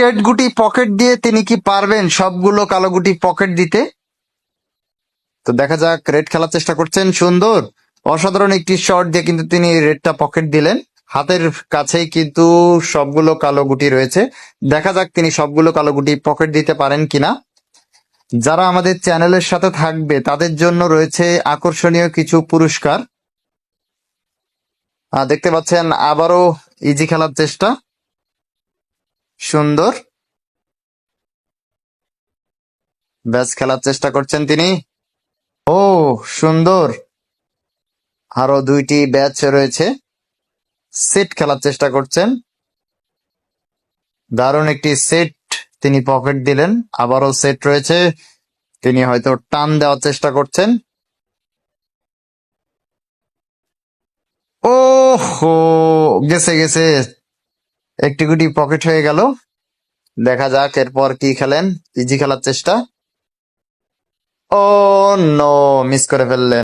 Red গুটি pocket দিয়ে তিনি কি পারবেন সবগুলো কালো গুটি পকেট দিতে? তো দেখা যাক, রেড খেলার চেষ্টা করছেন, সুন্দর অসাধারণ একটি শট দিয়ে কিন্তু তিনি রেডটা পকেট দিলেন। হাতের কাছেই কিন্তু সবগুলো কালো গুটি রয়েছে। দেখা যাক তিনি সবগুলো কালো গুটি পকেট দিতে পারেন কিনা। যারা আমাদের চ্যানেলের সাথে থাকবে তাদের জন্য রয়েছে আকর্ষণীয় কিছু পুরস্কার। দেখতে পাচ্ছেন আবারও ইজি খেলার চেষ্টা, সুন্দর ব্যাস খেলার চেষ্টা করছেন তিনি। ও সুন্দর, আরো দুইটি ব্যাচ রয়েছে, সেট খেলার চেষ্টা করছেন, দারুণ একটি সেট তিনি পকেট দিলেন। আবারও সেট রয়েছে, তিনি হয়তো টান দেওয়ার চেষ্টা করছেন। ও হো, গেছে গেছে, একটি গুটি পকেট হয়ে গেল। দেখা যাক এরপর কি খেলেন, ইজি খেলার চেষ্টা। ও নো, মিস করে ফেললেন।